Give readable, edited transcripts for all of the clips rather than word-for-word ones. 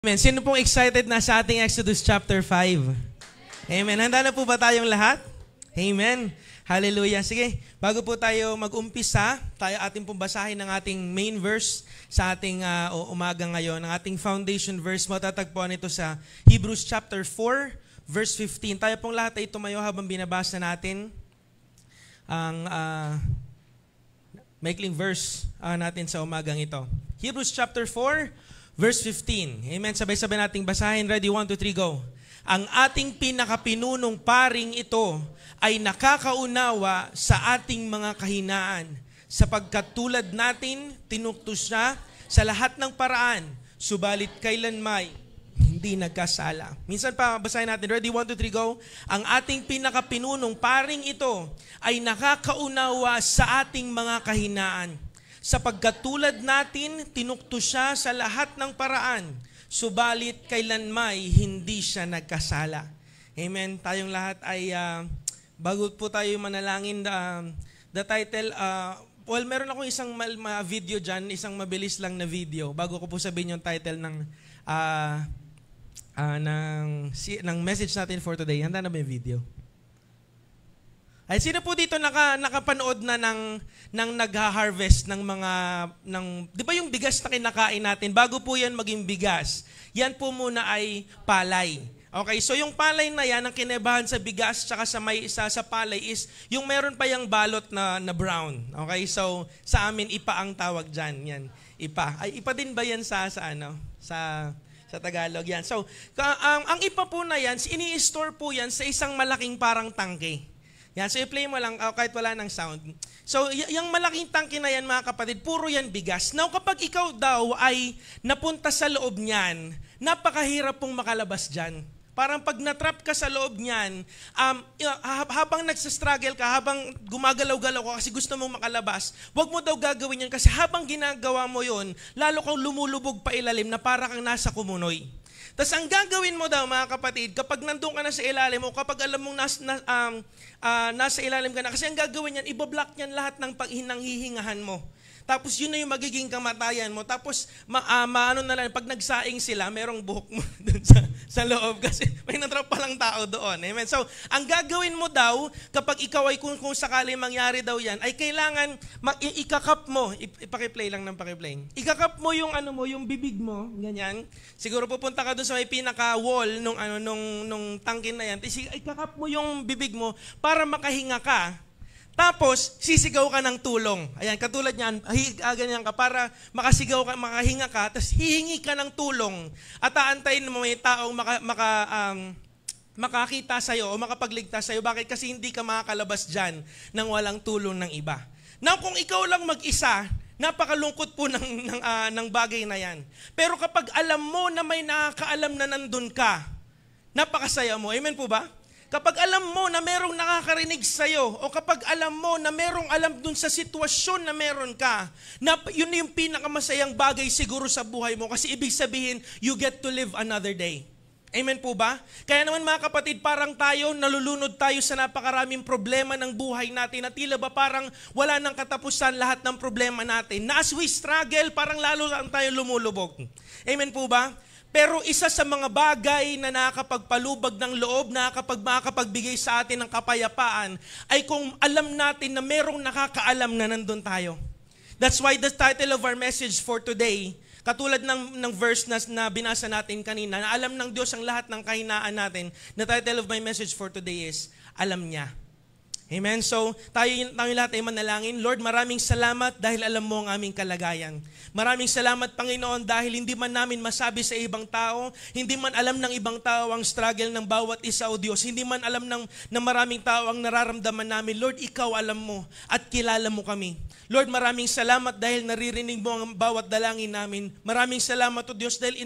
Amen. Sino pong excited na sa ating Exodus chapter 5? Amen. Handa na po ba tayong lahat? Amen. Hallelujah. Sige, bago po tayo mag-umpisa, tayo ating pong basahin ng ating main verse sa ating umaga ngayon. Ang ating foundation verse, matatagpuan ito sa Hebrews chapter 4, verse 15. Tayo pong lahat ay tumayo habang binabasa natin ang maikling verse natin sa umagang ito. Hebrews chapter 4, verse 15. Amen. Sabay-sabay nating basahin. Ready? 1, 2, 3, go. Ang ating pinakapinunong paring ito ay nakakaunawa sa ating mga kahinaan, sapagkat tulad natin, tinuktos siya sa lahat ng paraan, subalit kailanmay hindi nagkasala. Minsan pa, basahin natin. Ready? 1, 2, 3, go. Ang ating pinakapinunong paring ito ay nakakaunawa sa ating mga kahinaan, sapagkat tulad natin, tinuktos siya sa lahat ng paraan, subalit kailanmay hindi siya nagkasala. Amen. Tayong lahat ay, bago po tayo manalangin, the title, meron ako isang video dyan, isang mabilis lang na video, bago ko po sabihin yung title ng message natin for today. Handa na ba yung video? Ay, sino po dito nakapanood na ng nagha-harvest ng mga, di ba yung bigas na kinakain natin, bago po yan maging bigas, yan po muna ay palay. Okay, so yung palay na yan, ang kinebahan sa bigas tsaka sa palay is yung meron pa yung balot na brown. Okay, so sa amin, ipa ang tawag dyan. Yan, ipa. Ay, ipa din ba yan sa Tagalog? Yan. So, ang ipa po na yan, ini-store po yan sa isang malaking parang tangke. Yan, so i-play mo lang kahit wala ng sound. So, yung malaking tangke na yan, mga kapatid, puro yan bigas. Now, kapag ikaw daw ay napunta sa loob niyan, napakahirap pong makalabas dyan. Parang pag natrap ka sa loob niyan, habang nagsastruggle ka, habang gumagalaw-galaw ka kasi gusto mong makalabas, wag mo daw gagawin yan kasi habang ginagawa mo yon, lalo kang lumulubog pa ilalim na para kang nasa kumunoy. Tapos ang gagawin mo daw, mga kapatid, kapag nandun ka na sa ilalim o kapag alam mong nasa ilalim ka na, kasi ang gagawin yan, ibablock yan lahat ng hihingahan mo. Tapos yun na yung magiging kamatayan mo. Tapos maano na lang, pag nagsaing sila, merong buhok mo dun sa loob kasi may natrap palang tao doon. Amen. So, ang gagawin mo daw, kapag ikaw ay kung sakali mangyari daw yan, ay kailangan ikakap mo, ipakiplay lang ng pakiplay. Ikakap mo yung yung bibig mo, ganyan. Siguro pupunta ka doon sa may pinaka-wall nung tangkin na yan. Ikakap mo yung bibig mo para makahinga ka. Tapos, sisigaw ka ng tulong. Ayan, katulad niyan, ganyan ka para makasigaw ka, makahinga ka, tapos hihingi ka ng tulong. At aantayin mo may taong makakita sa'yo o makapagligtas sa'yo. Bakit? Kasi hindi ka makakalabas dyan nang walang tulong ng iba. Now, kung ikaw lang mag-isa, napakalungkot po ng bagay na yan. Pero kapag alam mo na may nakakaalam na nandun ka, napakasaya mo. Amen po ba? Kapag alam mo na merong nakakarinig sa'yo o kapag alam mo na merong alam dun sa sitwasyon na meron ka, yun yung pinakamasayang bagay siguro sa buhay mo kasi ibig sabihin, you get to live another day. Amen po ba? Kaya naman mga kapatid, parang tayo, nalulunod tayo sa napakaraming problema ng buhay natin na tila ba parang wala nang katapusan lahat ng problema natin. Na as we struggle, parang lalo lang tayo lumulubog. Amen po ba? Pero isa sa mga bagay na nakakapagpalubag ng loob, makakapagbigay sa atin ng kapayapaan, ay kung alam natin na merong nakakaalam na nandun tayo. That's why the title of our message for today, katulad ng verse na binasa natin kanina, na alam ng Diyos ang lahat ng kahinaan natin, the title of my message for today is, Alam Niya. Amen? So, tayo lahat ay manalangin. Lord, maraming salamat dahil alam mo ang aming kalagayan. Maraming salamat, Panginoon, dahil hindi man namin masabi sa ibang tao, hindi man alam ng ibang tao ang struggle ng bawat isa, O Diyos. Hindi man alam ng maraming tao ang nararamdaman namin. Lord, Ikaw alam mo at kilala mo kami. Lord, maraming salamat dahil naririnig mo ang bawat dalangin namin. Maraming salamat, O Diyos, dahil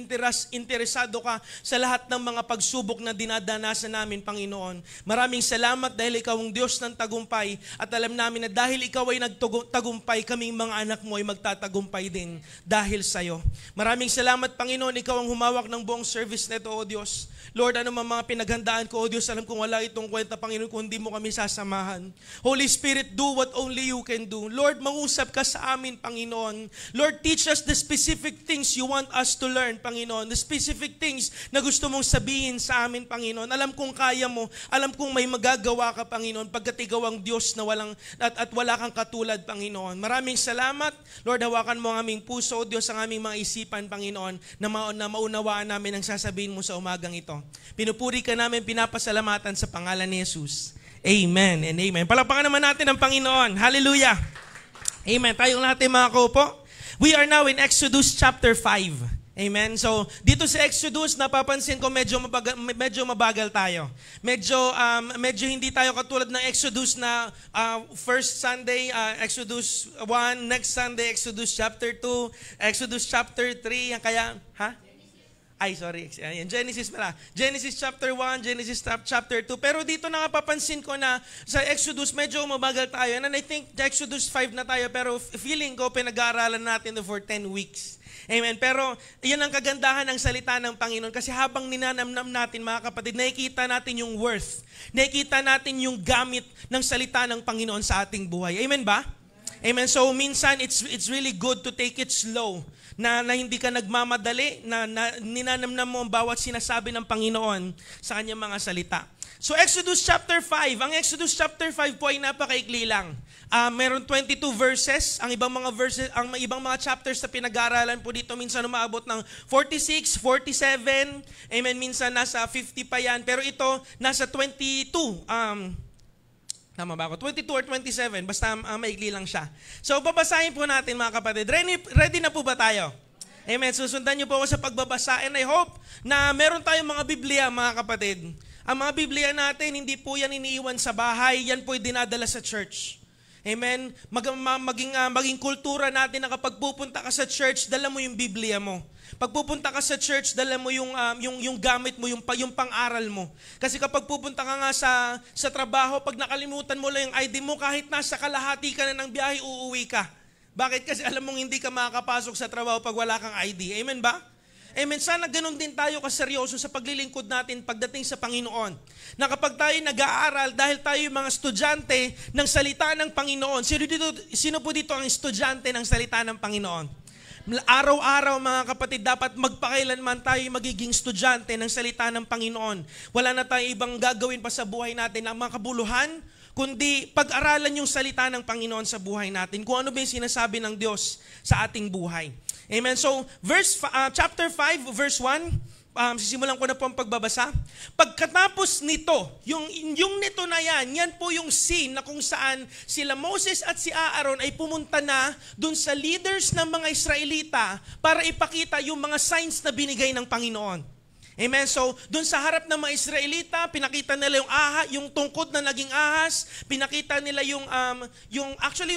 interesado ka sa lahat ng mga pagsubok na dinadanasan namin, Panginoon. Maraming salamat dahil Ikaw ang Diyos ng ng tagumpay at alam namin na dahil ikaw ay nagtagumpay, kaming mga anak mo ay magtatagumpay din dahil sa'yo. Maraming salamat, Panginoon, ikaw ang humawak ng buong service nito, O Diyos. Lord, ano mga pinaghandaan ko, O Diyos, alam kong wala itong kwenta, Panginoon, kung hindi mo kami sasamahan. Holy Spirit, do what only you can do. Lord, mangusap ka sa amin, Panginoon. Lord, teach us the specific things you want us to learn, Panginoon. The specific things na gusto mong sabihin sa amin, Panginoon. Alam kong kaya mo, alam kong may magagawa ka, Panginoon, pagkat ikaw ang Diyos na at wala kang katulad, Panginoon. Maraming salamat. Lord, hawakan mo ang aming puso, Diyos, ang aming mga isipan, Panginoon, na maunawaan namin ang sasabihin mo sa umagang ito. Pinupuri ka namin, pinapasalamatan sa pangalan ni Jesus. Amen and amen. Palakpakan naman natin ang Panginoon. Hallelujah. Amen. Tayong lahat ay mga kaupo. We are now in Exodus chapter 5. Amen. So, dito sa Exodus, napapansin ko medyo mabagal tayo. Medyo hindi tayo katulad ng Exodus na first Sunday, Exodus 1, next Sunday, Exodus chapter 2, Exodus chapter 3. Kaya, Genesis pala. Genesis chapter 1, Genesis chapter 2. Pero dito napapansin ko na sa Exodus medyo mabagal tayo. And I think Exodus 5 na tayo, pero feeling ko pinag-aaralan natin for 10 weeks. Amen. Pero yan ang kagandahan ng salita ng Panginoon kasi habang ninanamnam natin, mga kapatid, nakikita natin yung worth. Nakikita natin yung gamit ng salita ng Panginoon sa ating buhay. Amen ba? Amen. So minsan it's really good to take it slow. Na hindi ka nagmamadali, na ninanamnam mo ang bawat sinasabi ng Panginoon sa kanyang mga salita. So Exodus chapter 5, ang Exodus chapter 5 po ay napakaikli lang. Meron 22 verses, ang ibang mga chapters na pinag-aaralan po dito minsan umaabot ng 46, 47, amen, minsan nasa 50 pa yan, pero ito nasa 22. Tama ba ako? 22 or 27, basta maikli lang siya. So babasahin po natin, mga kapatid. Ready na po ba tayo? Amen. Susundan niyo po ako sa pagbabasa, and I hope na meron tayong mga Biblia, mga kapatid. Ang mga Biblia natin, hindi po yan iniiwan sa bahay, yan po dinadala sa church. Amen. Maging kultura natin na kapag pupunta ka sa church, dala mo yung Biblia mo. Pag pupunta ka sa church, dala mo yung gamit mo, yung pang-aral mo. Kasi kapag pupunta ka nga sa trabaho, pag nakalimutan mo lang yung ID mo, kahit nasa kalahati ka na ng biyahe, uuwi ka. Bakit? Kasi alam mong hindi ka makakapasok sa trabaho pag wala kang ID. Amen ba? Amen. Sana ganun din tayo kaseryoso sa paglilingkod natin pagdating sa Panginoon. Na kapag tayo nag-aaral, dahil tayo yung mga estudyante ng salita ng Panginoon. Sino po dito ang estudyante ng salita ng Panginoon? Araw-araw, mga kapatid, dapat magpakailanman tayo magiging estudyante ng salita ng Panginoon. Wala na tayo ibang gagawin pa sa buhay natin na makabuluhan, kundi pag-aralan yung salita ng Panginoon sa buhay natin. Kung ano ba yung sinasabi ng Diyos sa ating buhay. Amen. So, chapter 5, verse 1, sisimulan ko na po ang pagbabasa. Pagkatapos nito, yung nito na yan po yung scene na kung saan sila Moses at si Aaron ay pumunta na dun sa leaders ng mga Israelita para ipakita yung mga signs na binigay ng Panginoon. Amen. So, dun sa harap ng mga Israelita, pinakita nila yung tungkod na naging ahas, pinakita nila yung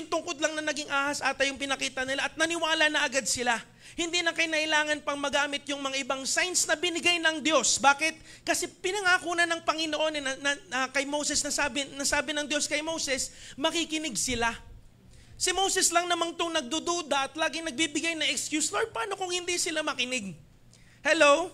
tungkod lang na naging ahas ata yung pinakita nila at naniwala na agad sila. Hindi na kailangan pang magamit yung mga ibang signs na binigay ng Diyos. Bakit? Kasi pinangako na ng Panginoon na kay Moses, nasabi ng Diyos kay Moses, makikinig sila. Si Moses lang namang itong nagdududa at laging nagbibigay na excuse, Lord, paano kung hindi sila makinig? Hello?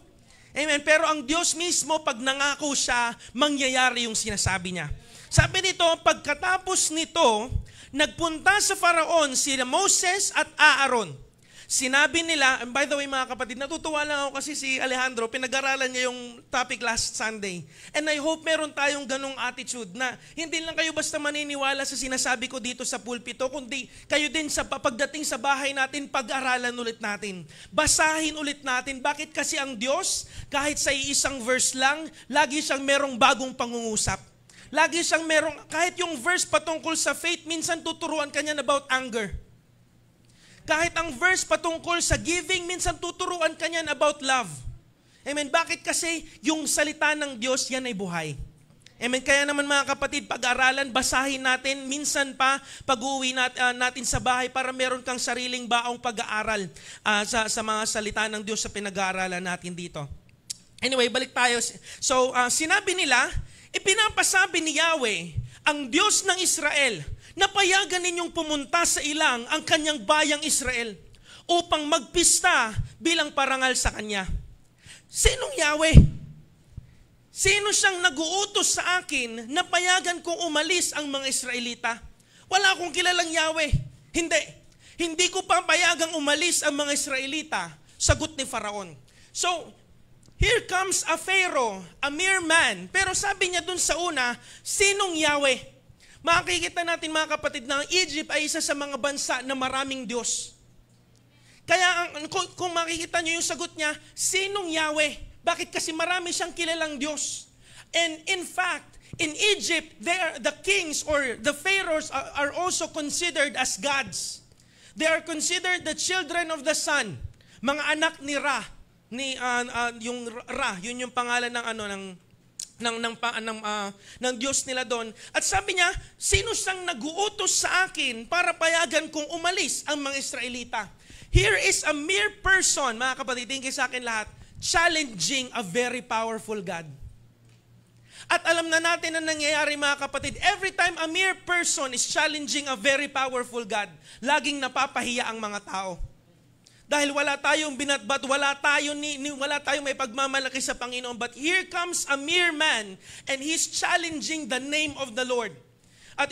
Amen. Pero ang Diyos mismo, pag nangako siya, mangyayari yung sinasabi niya. Sabi nito, pagkatapos nito, nagpunta sa Faraon sila Moses at Aaron. Sinabi nila, and by the way mga kapatid, natutuwa lang ako kasi si Alejandro, pinag-aralan niya yung topic last Sunday. And I hope meron tayong ganong attitude na hindi lang kayo basta maniniwala sa sinasabi ko dito sa pulpito, kundi kayo din sa pagdating sa bahay natin, pag-aralan ulit natin. Basahin ulit natin. Bakit? Kasi ang Diyos, kahit sa isang verse lang, lagi siyang merong bagong pangungusap. Lagi siyang merong, kahit yung verse patungkol sa faith, minsan tuturuan ka niyan about anger. Kahit ang verse patungkol sa giving, minsan tuturuan ka niyan about love. Amen. Bakit? Kasi yung salita ng Diyos, yan ay buhay. Amen. Kaya naman mga kapatid, pag-aralan, basahin natin, minsan pa pag-uwi natin sa bahay para meron kang sariling baong pag-aaral sa mga salita ng Diyos sa pinag-aaralan natin dito. Anyway, balik tayo. So, sinabi nila, ipinapasabi ni Yahweh, ang Diyos ng Israel, napayagan ninyong pumunta sa ilang ang kanyang bayang Israel upang magpista bilang parangal sa kanya. Sinong Yahweh? Sino siyang nag-uutos sa akin na payagan kong umalis ang mga Israelita? Wala akong kilalang Yahweh. Hindi. Hindi ko papayagang umalis ang mga Israelita, sagot ni Faraon. So, here comes a Pharaoh, a mere man. Pero sabi niya dun sa una, sinong Yahweh? Makikita natin mga kapatid na ang Egypt ay isa sa mga bansa na maraming Diyos. Kaya kung makikita niyo yung sagot niya, sinong Yahweh? Bakit? Kasi marami siyang kilalang Diyos. And in fact, in Egypt, the kings or the pharaohs are also considered as gods. They are considered the children of the sun, mga anak ni Ra, yung Ra, yun yung pangalan ng Diyos nila doon. At sabi niya, sino siyang nag-uutos sa akin para payagan kong umalis ang mga Israelita? Here is a mere person, mga kapatid, tingin sa akin lahat, challenging a very powerful God. At alam na natin na nangyayari mga kapatid, every time a mere person is challenging a very powerful God, laging napapahiya ang mga tao. Dahil wala tayong binatbat, wala tayong may pagmamalaki sa Panginoon. But here comes a mere man and he's challenging the name of the Lord. At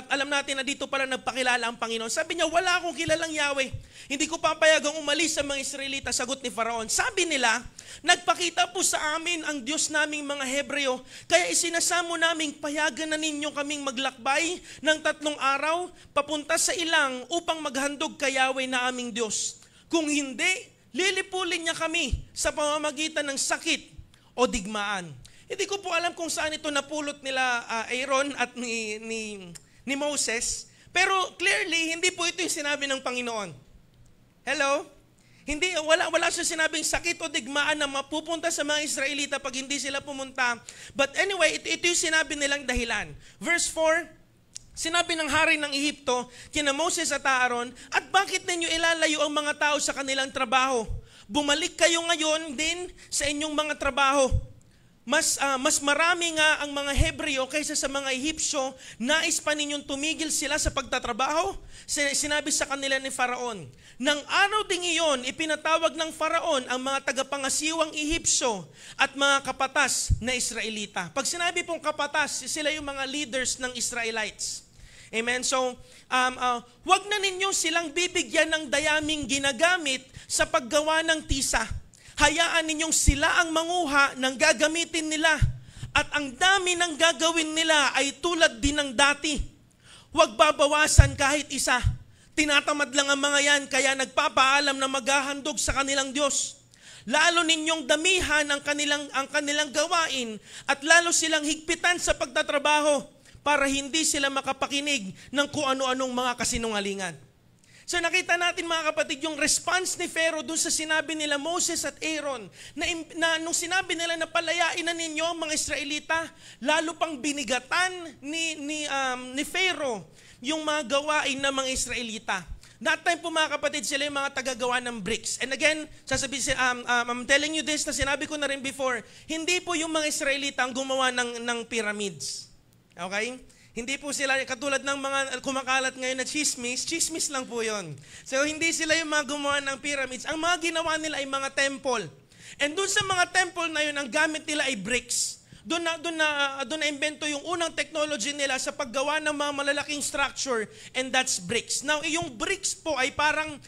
alam natin na dito pala nagpakilala ang Panginoon. Sabi niya, wala akong kilalang Yahweh. Hindi ko papayagang umalis sa mga Israelita, sagot ni Faraon. Sabi nila, nagpakita po sa amin ang Diyos naming mga Hebreo, kaya isinasamo naming payagan na ninyo kaming maglakbay ng 3 araw, papunta sa ilang upang maghandog kay Yahweh na aming Diyos. Kung hindi, lilipulin niya kami sa pamamagitan ng sakit o digmaan. Hindi ko po alam kung saan ito napulot nila Aaron at ni Moses, pero clearly, hindi po ito yung sinabi ng Panginoon. Hello? Hindi, wala siya sinabing sakit o digmaan na mapupunta sa mga Israelita pag hindi sila pumunta. But anyway, ito yung sinabi nilang dahilan. Verse 4, sinabi ng hari ng Ehipto, kina Moses at Aaron, at bakit ninyo ilalayo ang mga tao sa kanilang trabaho? Bumalik kayo ngayon din sa inyong mga trabaho. Mas marami nga ang mga Hebreo kaysa sa mga Ehipsyo, nais pa ninyong tumigil sila sa pagtatrabaho? Sinabi sa kanila ni Faraon, nang araw ding iyon, ipinatawag ng Faraon ang mga tagapangasiwang Ehipsyo at mga kapatas na Israelita. Pag sinabi pong kapatas, sila yung mga leaders ng Israelites. Amen? So, wag na ninyo silang bibigyan ng dayaming ginagamit sa paggawa ng tisa. Hayaan ninyong sila ang manguha ng gagamitin nila at ang dami ng gagawin nila ay tulad din ng dati. Huwag babawasan kahit isa. Tinatamad lang ang mga yan kaya nagpapaalam na maghahandog sa kanilang Diyos. Lalo ninyong damihan ang kanilang gawain at lalo silang higpitan sa pagtatrabaho para hindi sila makapakinig ng kung ano-anong mga kasinungalingan. So nakita natin mga kapatid yung response ni Pharaoh dun sa sinabi nila Moses at Aaron na nung sinabi nila na palayain na ninyo ang mga Israelita, lalo pang binigatan ni Pharaoh yung mga gawain ng mga Israelita. That time po mga kapatid, sila yung mga tagagawa ng bricks. And again, I'm telling you this na sinabi ko na rin before, hindi po yung mga Israelita ang gumawa ng pyramids. Okay? Hindi po sila katulad ng mga kumakalat ngayon na chismis lang po yon. So hindi sila yung mga gumawa ng pyramids. Ang mga ginawa nila ay mga temple. And doon sa mga temple na yun, ang gamit nila ay bricks. Doon na invento yung unang technology nila sa paggawa ng mga malalaking structure, and that's bricks. Now, yung bricks po ay parang,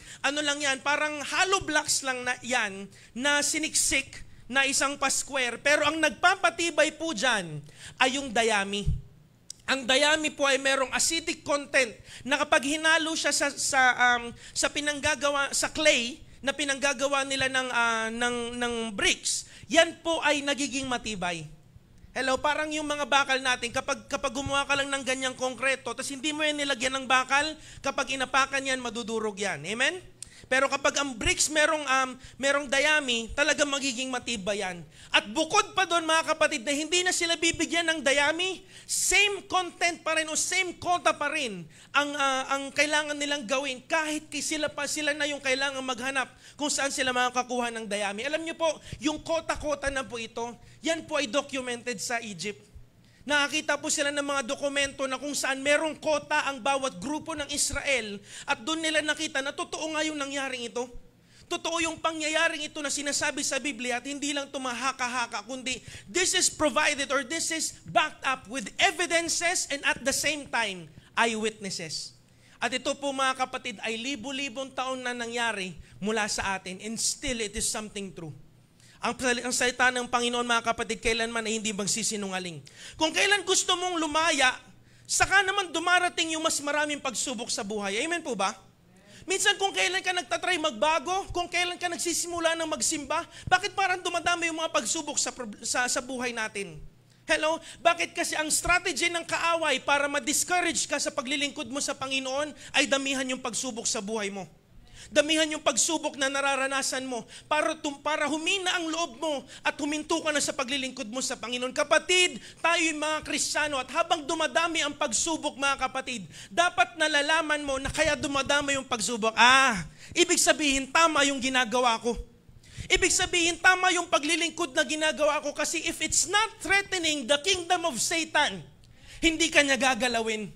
parang hollow blocks lang na yan na siniksik na isang pa-square. Pero ang nagpapatibay po dyan ay yung dayami. Ang dayami po ay merong acidic content na kapag hinalo siya sa pinanggagawa sa clay na pinanggagawa nila ng bricks, yan po ay nagiging matibay. Hello, parang yung mga bakal natin, kapag gumawa ka lang ng ganyang konkreto, tapos hindi mo yan nilagyan ng bakal, kapag inapakan yan, madudurog yan. Amen? Pero kapag ang bricks merong dayami, talaga magiging matibay yan. At bukod pa doon mga kapatid na hindi na sila bibigyan ng dayami, same content pa rin o same quota pa rin ang kailangan nilang gawin kahit sila na yung kailangan maghanap kung saan sila makakakuha ng dayami. Alam niyo po, yung quota-quota na po ito, yan po ay documented sa Egypt. Nakakita po sila ng mga dokumento na kung saan merong kota ang bawat grupo ng Israel at doon nila nakita na totoo nga yung nangyaring ito. Totoo yung pangyayaring ito na sinasabi sa Biblia at hindi lang tumahaka-haka, kundi this is provided or this is backed up with evidences and at the same time, eyewitnesses. At ito po mga kapatid ay libo-libong taon na nangyari mula sa atin and still it is something true. Ang salita ng Panginoon mga kapatid, kailanman ay hindi magsisinungaling. Kung kailan gusto mong lumaya, saka naman dumarating yung mas maraming pagsubok sa buhay. Amen po ba? Minsan kung kailan ka nagtatry magbago, kung kailan ka nagsisimula ng magsimba, bakit parang dumadami yung mga pagsubok sa buhay natin? Hello? Bakit kasi ang strategy ng kaaway para ma-discourage ka sa paglilingkod mo sa Panginoon ay damihan yung pagsubok sa buhay mo. Damihan yung pagsubok na nararanasan mo para humina ang loob mo at huminto ka na sa paglilingkod mo sa Panginoon. Kapatid, tayo'y mga Kristiyano at habang dumadami ang pagsubok mga kapatid, dapat nalalaman mo na kaya dumadami yung pagsubok. Ibig sabihin tama yung ginagawa ko. Ibig sabihin tama yung paglilingkod na ginagawa ko kasi if it's not threatening the kingdom of Satan, hindi kanya gagalawin.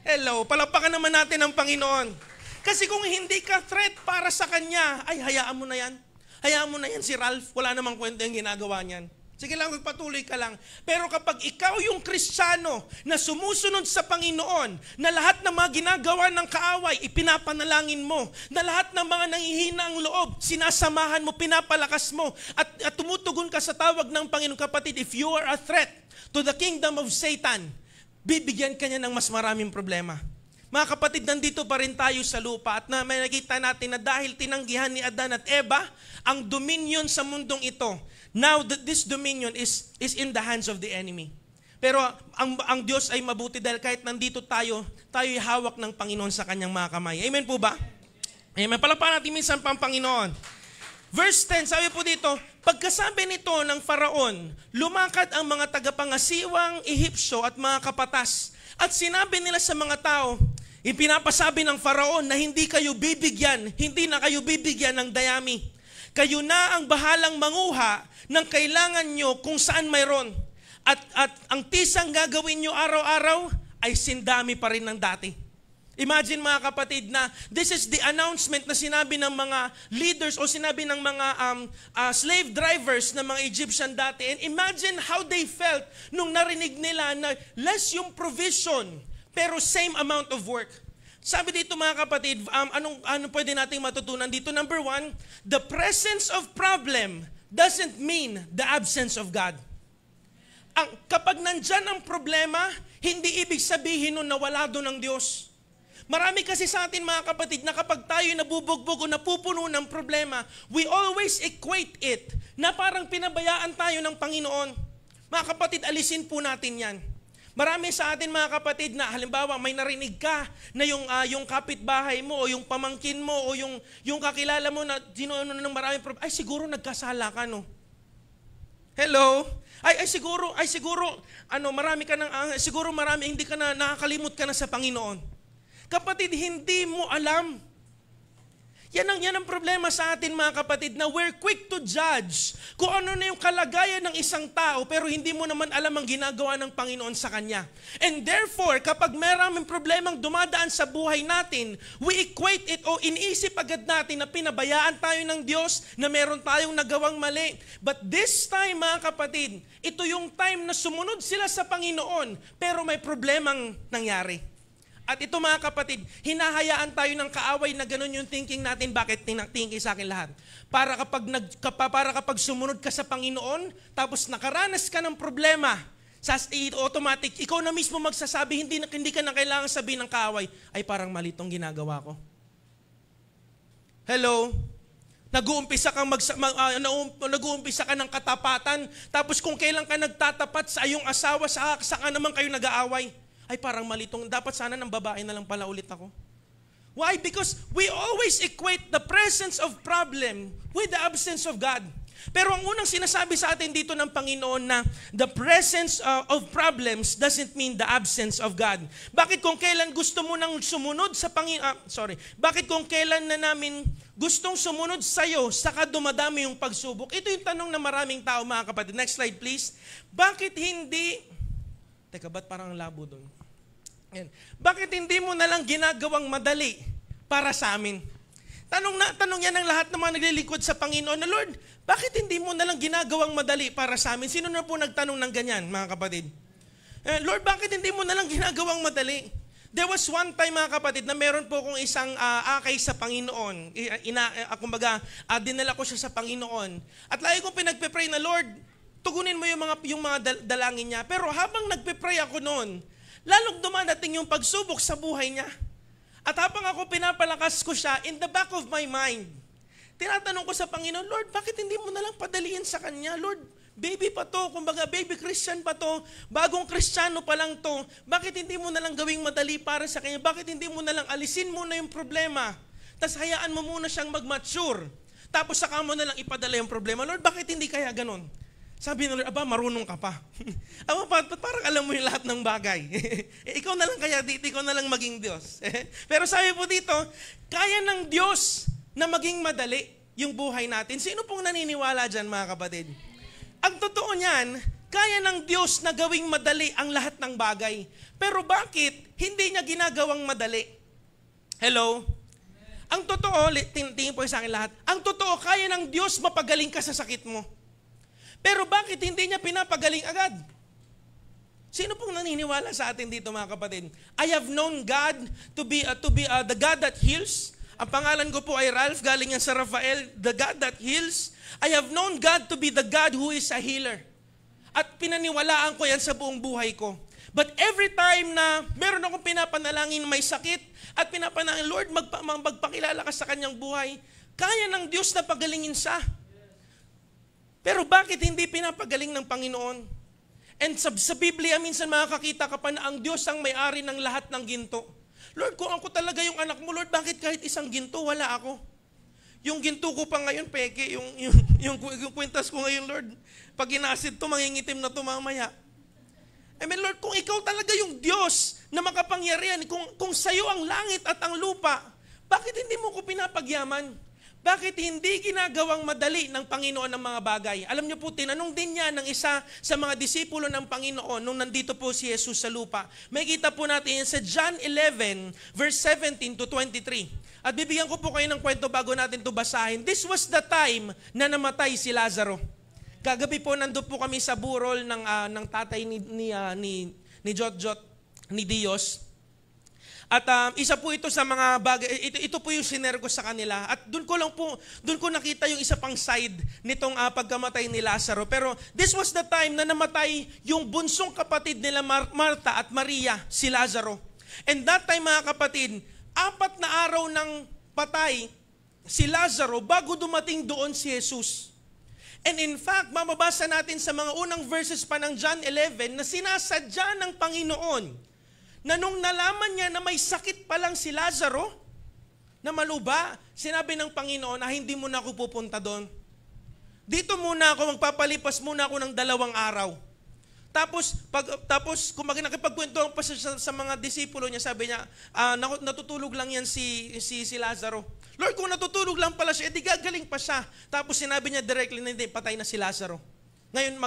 Hello, palapakan naman natin ang Panginoon. Kasi kung hindi ka threat para sa kanya, ay hayaan mo na yan. Hayaan mo na yan si Ralph. Wala namang kwento yung ginagawa niyan. Sige lang, magpatuloy ka lang. Pero kapag ikaw yung Kristiyano na sumusunod sa Panginoon, na lahat ng mga ginagawa ng kaaway, ipinapanalangin mo, na lahat ng mga nanghihina ang loob, sinasamahan mo, pinapalakas mo, at tumutugon ka sa tawag ng Panginoon. Kapatid, if you are a threat to the kingdom of Satan, bibigyan ka niya ng mas maraming problema. Mga kapatid, nandito pa rin tayo sa lupa at may nakita natin na dahil tinanggihan ni Adan at Eva ang dominion sa mundong ito, now this dominion is in the hands of the enemy. Pero ang Diyos ay mabuti dahil kahit nandito tayo'y hawak ng Panginoon sa kanyang mga kamay. Amen po ba? Amen. Palapakan natin minsan pa ang Panginoon. Verse 10, sabi po dito, pagkasabi nito ng Faraon, lumakad ang mga tagapangasiwang Ehipsyo at mga kapatas. At sinabi nila sa mga tao, ipinapasabi ng Faraon na hindi kayo bibigyan, hindi na kayo bibigyan ng dayami. Kayo na ang bahalang manguha ng kailangan nyo kung saan mayroon. At ang tisang gagawin nyo araw-araw ay sindami pa rin ng dati. Imagine mga kapatid na this is the announcement na sinabi ng mga leaders o sinabi ng mga slave drivers ng mga Egyptian dati. And imagine how they felt nung narinig nila na less yung provision pero same amount of work. Sabi dito mga kapatid, anong pwede nating matutunan dito? Number 1, the presence of problem doesn't mean the absence of God. Kapag nandyan ang problema, hindi ibig sabihin nun na wala doon ang Diyos. Marami kasi sa atin mga kapatid na kapag tayo nabubugbog o napupuno ng problema, we always equate it na parang pinabayaan tayo ng Panginoon. Mga kapatid, alisin po natin yan. Marami sa atin mga kapatid na halimbawa may narinig ka na yung kapitbahay mo o yung pamangkin mo o yung kakilala mo na dinuuno ng maraming problema, ay siguro nagkasala ka no. Hello? Ay siguro marami hindi ka na nakakalimot ka na sa Panginoon. Kapatid, hindi mo alam. Yan ang problema sa atin mga kapatid na we're quick to judge kung ano na yung kalagayan ng isang tao pero hindi mo naman alam ang ginagawa ng Panginoon sa kanya. And therefore, kapag maraming problemang dumadaan sa buhay natin, we equate it o iniisip agad natin na pinabayaan tayo ng Diyos na meron tayong nagawang mali. But this time mga kapatid, ito yung time na sumunod sila sa Panginoon pero may problemang nangyari. At ito mga kapatid, hinahayaan tayo ng kaaway na ganun yung thinking natin. Bakit thinking sa akin lahat? Para kapag sumunod ka sa Panginoon, tapos nakaranas ka ng problema, automatic, ikaw na mismo magsasabi, hindi ka na kailangan sabihin ng kaaway, ay parang mali tong ginagawa ko. Hello? Nag-uumpisa ka ng katapatan, tapos kung kailan ka nagtatapat sa iyong asawa, saka naman kayo nag-aaway. Ay parang malitong, dapat sana ng babae na lang pala ulit ako. Why? Because we always equate the presence of problem with the absence of God. Pero ang unang sinasabi sa atin dito ng Panginoon na the presence of problems doesn't mean the absence of God. Bakit kung kailan gusto mo nang sumunod sa bakit kung kailan na namin gustong sumunod sa iyo, saka dumadami yung pagsubok? Ito yung tanong ng maraming tao mga kapatid. Next slide please. Bakit hindi Teka, ba't parang labo doon? Yan. Bakit hindi mo na lang ginagawang madali para sa amin? Tanong yan ng lahat ng mga naglilingkod sa Panginoon na, Lord, bakit hindi mo na lang ginagawang madali para sa amin? Sino na po nagtanong ng ganyan, mga kapatid? Lord, bakit hindi mo na lang ginagawang madali? There was one time, mga kapatid, na meron po akong isang akay sa Panginoon. Dinala ko siya sa Panginoon. At lagi kong pinagpe-pray na, Lord, tugunin mo yung mga dalangin niya. Pero habang nagpe-pray ako noon, lalong dumadating yung pagsubok sa buhay niya. At habang ako pinapalakas ko siya, in the back of my mind, tinatanong ko sa Panginoon, Lord, bakit hindi mo na lang padaliin sa kanya? Lord, baby pa to, kumbaga baby Christian pa to, bagong Kristiyano pa lang to, bakit hindi mo na lang gawing madali para sa kanya? Bakit hindi mo na lang alisin muna yung problema? Tapos hayaan mo muna siyang mag-mature. Tapos saka mo na lang ipadala yung problema. Lord, bakit hindi kaya ganon? Sabi ng Lord, marunong ka pa. Parang alam mo yung lahat ng bagay. Ikaw na lang kaya dito, ikaw na lang maging Diyos. Pero sabi po dito, kaya ng Diyos na maging madali yung buhay natin. Sino pong naniniwala dyan, mga kapatid? Ang totoo niyan, kaya ng Diyos na gawing madali ang lahat ng bagay. Pero bakit hindi niya ginagawang madali? Hello? Ang totoo, tingin po sa akin lahat, ang totoo, kaya ng Diyos mapagaling ka sa sakit mo. Pero bakit hindi niya pinapagaling agad? Sino pong naniniwala sa atin dito, mga kapatid? I have known God to be the God that heals. Ang pangalan ko po ay Ralph, galing yan sa Rafael, the God that heals. I have known God to be the God who is a healer. At pinaniwalaan ko yan sa buong buhay ko. But every time na meron akong pinapanalangin may sakit at pinapanalangin, Lord, magpakilala ka sa kanyang buhay, kaya ng Diyos na pagalingin siya. Pero bakit hindi pinapagaling ng Panginoon? And sa Biblia, minsan makakakita ka pa na ang Diyos ang may-ari ng lahat ng ginto. Lord, kung ako talaga yung anak mo, Lord, bakit kahit isang ginto, wala ako? Yung ginto ko pa ngayon, peke, yung kwintas ko ngayon, Lord, pag inasid to, mangingitim na to mamaya. Lord, kung ikaw talaga yung Diyos na makapangyarihan, kung sa'yo ang langit at ang lupa, bakit hindi mo ko pinapagyaman? Bakit hindi ginagawang madali ng Panginoon ang mga bagay? Alam niyo po, tinanong din niya ng isa sa mga disipulo ng Panginoon nung nandito po si Jesus sa lupa. May kita po natin yan sa John 11, verse 17 to 23. At bibigyan ko po kayo ng kwento bago natin ito basahin. This was the time na namatay si Lazaro. Kagabi po nandun po kami sa burol ng tatay ni Jotjot, ni Dios. At isa po ito sa mga bagay, ito po yung sinare ko sa kanila. At doon ko nakita yung isa pang side nitong pagkamatay ni Lazaro. Pero this was the time na namatay yung bunsong kapatid nila Marta at Maria, si Lazaro. And that time, mga kapatid, 4 na araw ng patay si Lazaro bago dumating doon si Jesus. And in fact, mababasa natin sa mga unang verses pa ng John 11 na sinasadya ng Panginoon na nung nalaman niya na may sakit pa lang si Lazaro, na maluba, sinabi ng Panginoon na hindi mo na ako pupunta doon. Dito muna ako, magpapalipas muna ako ng 2 araw. Tapos kung nakipagkwentuhan pa sa mga disipulo niya, sabi niya, natutulog lang yan si Lazaro. Lord, kung natutulog lang pala siya, edi gagaling pa siya. Tapos sinabi niya directly na hindi, patay na si Lazaro. Ngayon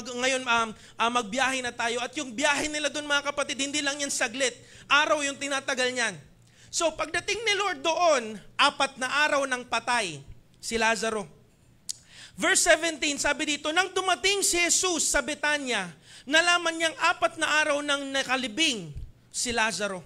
magbiyahe na tayo. At yung biyahe nila doon, mga kapatid, hindi lang yan saglit. Araw yung tinatagal niyan. So pagdating ni Lord doon, 4 na araw ng patay si Lazaro. Verse 17, sabi dito, nang dumating si Jesus sa Betania, nalaman niyang 4 na araw nang nakalibing si Lazaro.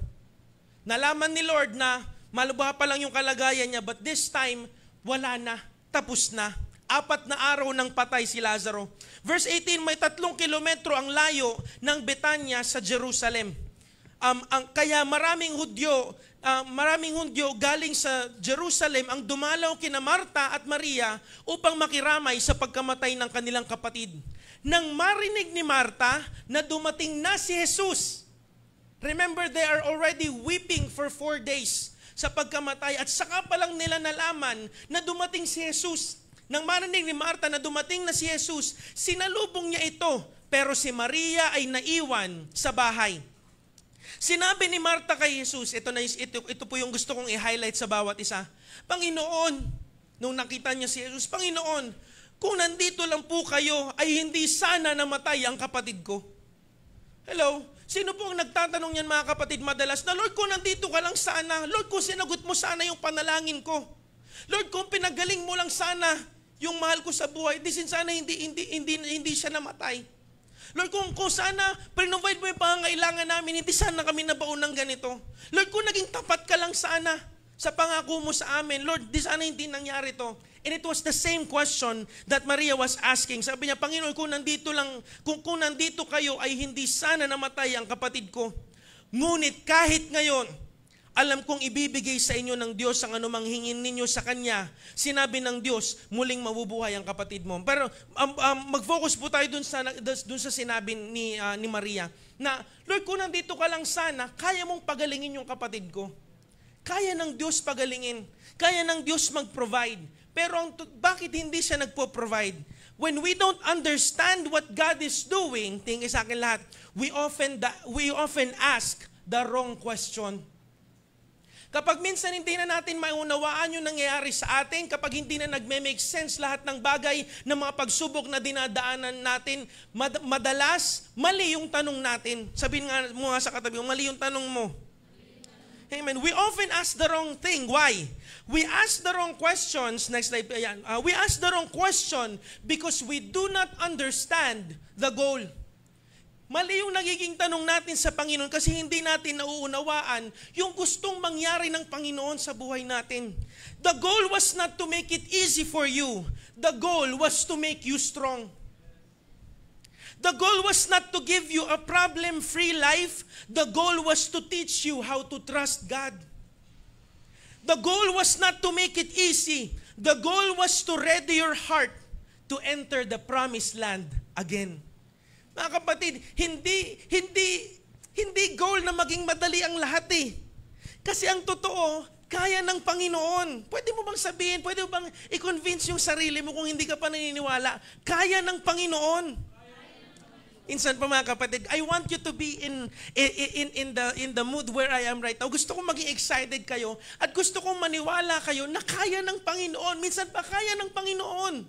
Nalaman ni Lord na malubha pa lang yung kalagayan niya, but this time, wala na, tapos na. 4 na araw nang patay si Lazaro. Verse 18, may 3 kilometro ang layo ng Betania sa Jerusalem. Kaya maraming Hudyo galing sa Jerusalem ang dumalaw kina Marta at Maria upang makiramay sa pagkamatay ng kanilang kapatid. Nang marinig ni Marta na dumating na si Jesus, remember, they are already weeping for 4 days sa pagkamatay at saka pa lang nila nalaman na dumating si Jesus. Nang marinig ni Marta na dumating na si Jesus, sinalubong niya ito, pero si Maria ay naiwan sa bahay. Sinabi ni Marta kay Jesus, ito po yung gusto kong i-highlight sa bawat isa. Panginoon, nung nakita niya si Jesus, Panginoon, kung nandito lang po kayo, ay hindi sana namatay ang kapatid ko. Hello? Sino po ang nagtatanong yan mga kapatid madalas na, Lord, kung nandito ka lang sana, Lord, kung sinagot mo sana yung panalangin ko, Lord, kung pinagaling mo lang sana yung mahal ko sa buhay, di sana hindi siya namatay. Lord, kung sana provide mo yung pangangailangan namin, hindi sana kami nabaon ng ganito. Lord, kung naging tapat ka lang sana sa pangako mo sa amin, Lord, di sana hindi nangyari to. And it was the same question that Maria was asking. Sabi niya, Panginoon, kung nandito kayo ay hindi sana namatay ang kapatid ko. Ngunit kahit ngayon, alam kong ibibigay sa inyo ng Diyos ang anumang hingin ninyo sa Kanya. Sinabi ng Diyos, muling mabubuhay ang kapatid mo. Pero mag-focus po tayo dun sa sinabi ni Maria na, Lord, kung nandito ka lang sana, kaya mong pagalingin yung kapatid ko. Kaya ng Diyos pagalingin. Kaya ng Diyos mag-provide. Pero bakit hindi siya nagpo-provide? When we don't understand what God is doing, tingin sa akin lahat, we often ask the wrong question. Kapag minsan hindi na natin maunawaan yung nangyayari sa atin, kapag hindi na nagme-make sense lahat ng bagay ng mga pagsubok na dinadaanan natin, madalas, mali yung tanong natin. Sabihin nga mo sa katabi, mali yung tanong mo. Amen. We often ask the wrong thing. Why? We ask the wrong questions. Next slide. We ask the wrong question because we do not understand the goal. Mali yung nagiging tanong natin sa Panginoon kasi hindi natin nauunawaan yung gustong mangyari ng Panginoon sa buhay natin. The goal was not to make it easy for you. The goal was to make you strong. The goal was not to give you a problem-free life. The goal was to teach you how to trust God. The goal was not to make it easy. The goal was to ready your heart to enter the promised land again. Mga kapatid, hindi goal na maging madali ang lahat eh. Kasi ang totoo, kaya ng Panginoon. Pwede mo bang sabihin, pwede mo bang i-convince yung sarili mo kung hindi ka pa naniniwala? Kaya ng Panginoon. Insan pa mga kapatid, I want you to be in the mood where I am right now. Gusto kong maging excited kayo at gusto kong maniwala kayo na kaya ng Panginoon. Minsan pa kaya ng Panginoon.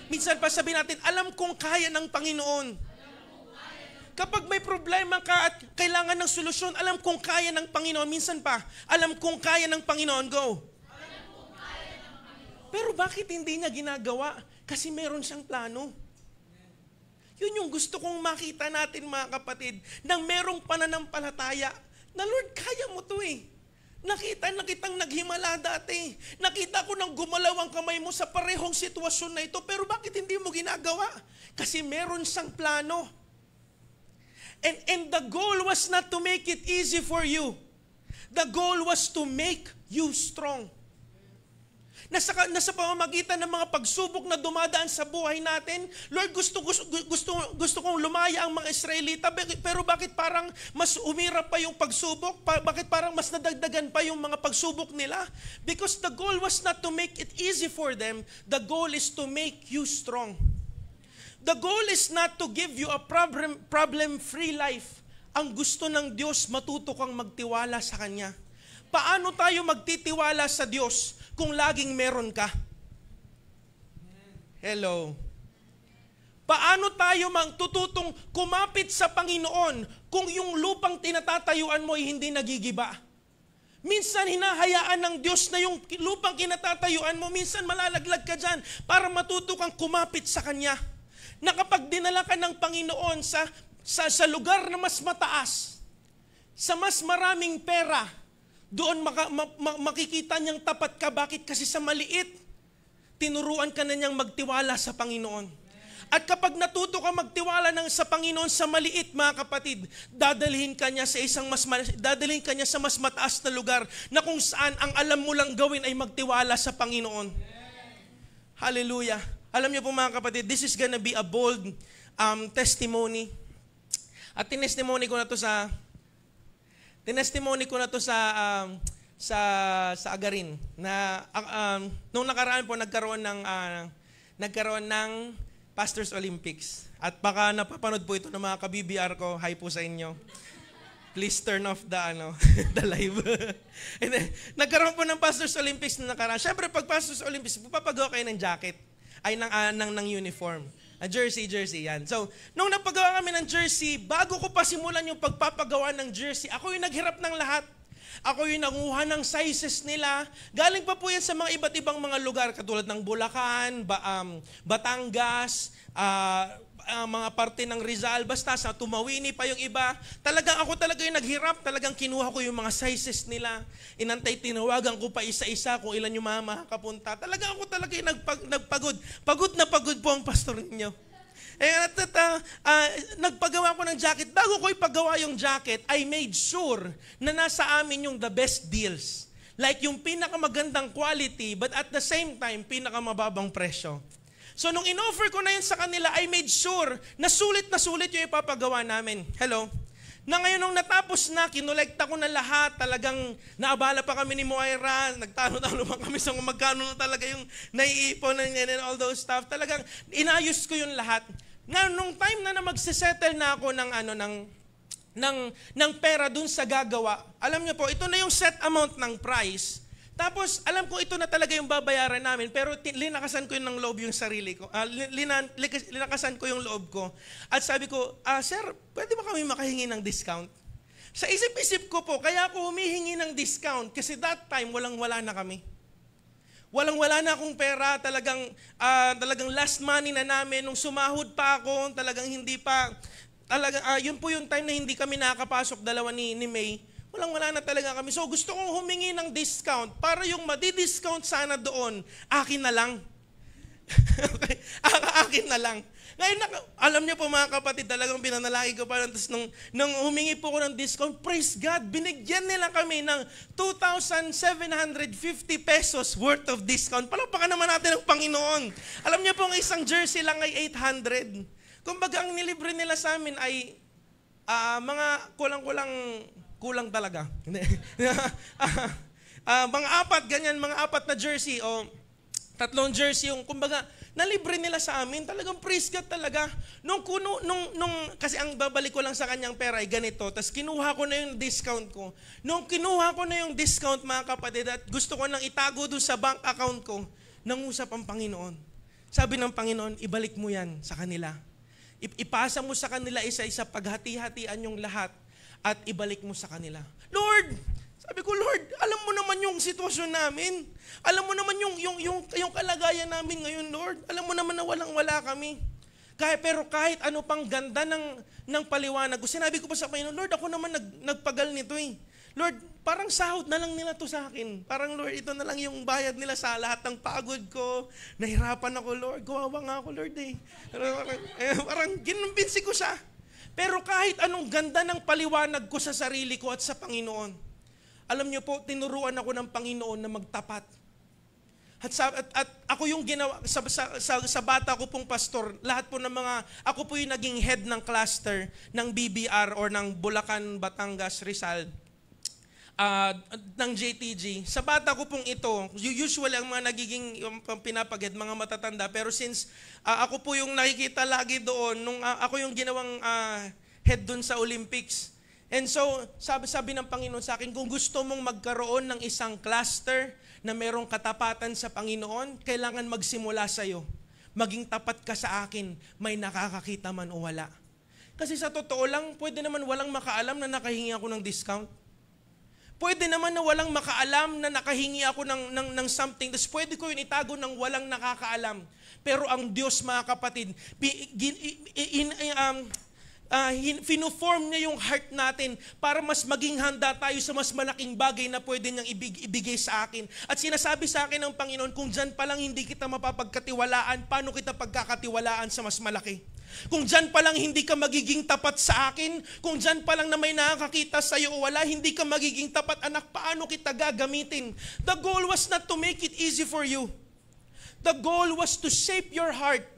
Minsan pa sabihin natin, alam kong kaya ng Panginoon. Kapag may problema ka at kailangan ng solusyon, alam kong kaya ng Panginoon. Minsan pa, alam kong kaya ng Panginoon. Go. Pero bakit hindi niya ginagawa? Kasi meron siyang plano. Yun yung gusto kong makita natin mga kapatid, na merong pananampalataya na Lord, kaya mo to eh. Nakita kitang naghimala dati. Nakita ko nang gumalaw ang kamay mo sa parehong sitwasyon na ito, pero bakit hindi mo ginagawa? Kasi meron siyang plano. And the goal was not to make it easy for you. The goal was to make you strong. Nasa pamamagitan ng mga pagsubok na dumadaan sa buhay natin, Lord, gusto kong lumaya ang mga Israelita, pero bakit parang mas umirap pa yung pagsubok? Bakit parang mas nadagdagan pa yung mga pagsubok nila? Because the goal was not to make it easy for them, the goal is to make you strong. The goal is not to give you a problem-free life. Ang gusto ng Diyos, matuto kang magtiwala sa Kanya. Paano tayo magtitiwala sa Diyos kung laging meron ka? Hello. Paano tayo magtututong kumapit sa Panginoon kung yung lupang tinatatayuan mo ay hindi nagigiba? Minsan hinahayaan ng Diyos na yung lupang kinatatayuan mo, minsan malalaglag ka dyan para matuto kang kumapit sa Kanya. Na kapag dinala ka ng Panginoon sa lugar na mas mataas, sa mas maraming pera, doon makikita niyang tapat ka. Bakit? Kasi sa maliit, tinuruan ka na niyang magtiwala sa Panginoon. At kapag natuto ka magtiwala sa Panginoon sa maliit, mga kapatid, dadalhin ka niya sa mas mataas na lugar na kung saan ang alam mo lang gawin ay magtiwala sa Panginoon. Hallelujah. Alam niyo po mga kapatid, this is gonna be a bold testimony. At tinestimony ko na to sa Agarin na nung nakaraan po nagkaroon ng Pastors Olympics. At baka napapanood po ito ng mga ka-BBR ko. Hi po sa inyo. Please turn off the live. And then, nagkaroon po ng Pastors Olympics na nakaraan. Siyempre pag Pastors Olympics, papagawa kayo ng jacket ay ng uniform. Jersey, yan. So, nung napagawa kami ng jersey, bago ko pa simulan yung pagpapagawa ng jersey, ako yung naghirap ng lahat. Ako yung nanguha ng sizes nila. Galing pa po yan sa mga iba't ibang mga lugar, katulad ng Bulacan, Batangas, mga parte ng Rizal, basta sa Tumawini pa yung iba. Ako talaga yung naghirap, talagang kinuha ko yung mga sizes nila. Inantay, tinawagan ko pa isa-isa kung ilan yung mga makakapunta. Ako talaga yung nagpagod. Pagod na pagod po ang pastor ninyo. Nagpagawa ko ng jacket. Bago ko ipagawa yung jacket, I made sure na nasa amin yung the best deals. Like yung pinakamagandang quality, but at the same time, pinakamababang presyo. So nung in-offer ko na yun sa kanila, I made sure na sulit yung ipapagawa namin. Hello? Na ngayon nung natapos na, kinolekta ko na lahat, talagang naabala pa kami ni Moira, nagtalo-talo pa kami sa magkano na talaga yung naiipon and all those stuff. Talagang inayos ko yung lahat. Ngayon, nung time na magsisettle na ako ng pera dun sa gagawa, alam niyo po, ito na yung set amount ng price. Tapos, alam ko ito na talaga yung babayaran namin, pero linakasan ko yung ng loob yung sarili ko. Linakasan ko yung loob ko. At sabi ko, sir, pwede ba kami makahingi ng discount? Sa isip-isip ko po, kaya ako humihingi ng discount kasi that time, walang-wala na kami. Walang-wala na akong pera, talagang last money na namin. Nung sumahod pa ako, talagang hindi pa, yun po yung time na hindi kami nakakapasok, dalawa ni May. Walang-wala na talaga kami. So gusto kong humingi ng discount para yung madi-discount sana doon, akin na lang. Okay? Akin na lang. Ngayon, alam niyo po mga kapatid, talagang pinanalangin ko pa. Tapos nung humingi po ko ng discount, praise God, binigyan nila kami ng 2,750 pesos worth of discount. Palakpakan naman natin ang Panginoon. Alam niyo po, ang isang jersey lang ay 800. Kumbaga, ang nilibre nila sa amin ay mga kulang talaga. Mga apat na jersey o 3 jersey yung kumbaga nalibre nila sa amin. Talagang praise God talaga. Kasi ang babalik ko lang sa kanyang pera ay ganito. Tapos kinuha ko na yung discount ko. Nung kinuha ko na yung discount mga kapatid at gusto ko nang itago doon sa bank account ko, nangusap ang Panginoon. Sabi ng Panginoon, ibalik mo yan sa kanila. Ipasa mo sa kanila isa-isa, paghati-hatian yung lahat at ibalik mo sa kanila. Lord, sabi ko, Lord, alam mo naman yung sitwasyon namin. Alam mo naman yung kalagayan namin ngayon, Lord. Alam mo naman na walang-wala kami. Pero kahit ano pang ganda ng paliwanag ko, sinabi ko pa sa Panginoon, Lord, ako naman nagpagal nito eh. Lord, parang sahod na lang nila to sa akin. Parang, Lord, ito na lang yung bayad nila sa lahat ng pagod ko. Nahirapan ako, Lord. Kawawa nga ako, Lord eh. Parang ginumbinsi ko siya. Pero kahit anong ganda ng paliwanag ko sa sarili ko at sa Panginoon, alam niyo po, tinuruan ako ng Panginoon na magtapat. At ako yung ginawa, sa bata ko pong pastor, lahat po ng ako po yung naging head ng cluster ng BBR or ng Bulacan, Batangas, Rizal, ng JTG. Sa bata ko pong ito, usually ang mga nagiging pinapaghead, mga matatanda, pero since ako po yung nakikita lagi doon, nung ako yung ginawang head doon sa Olympics. And so, sabi ng Panginoon sa akin, kung gusto mong magkaroon ng isang cluster na merong katapatan sa Panginoon, kailangan magsimula sa'yo. Maging tapat ka sa akin, may nakakakita man o wala. Kasi sa totoo lang, pwede naman walang makaalam na nakahingi ako ng discount. Pwede naman na walang makaalam na nakahingi ako ng something. Tapos pwede ko yun itago ng walang nakakaalam. Pero ang Diyos, mga kapatid, fino-form niya yung heart natin para mas maging handa tayo sa mas malaking bagay na pwede niyang ibigay sa akin. At sinasabi sa akin ng Panginoon, kung dyan pa lang hindi kita mapapagkatiwalaan, paano kita pagkakatiwalaan sa mas malaki? Kung dyan pa lang hindi ka magiging tapat sa akin, kung dyan pa lang na may nakakita sa iyo o wala, hindi ka magiging tapat, anak, paano kita gagamitin? The goal was not to make it easy for you. The goal was to shape your heart,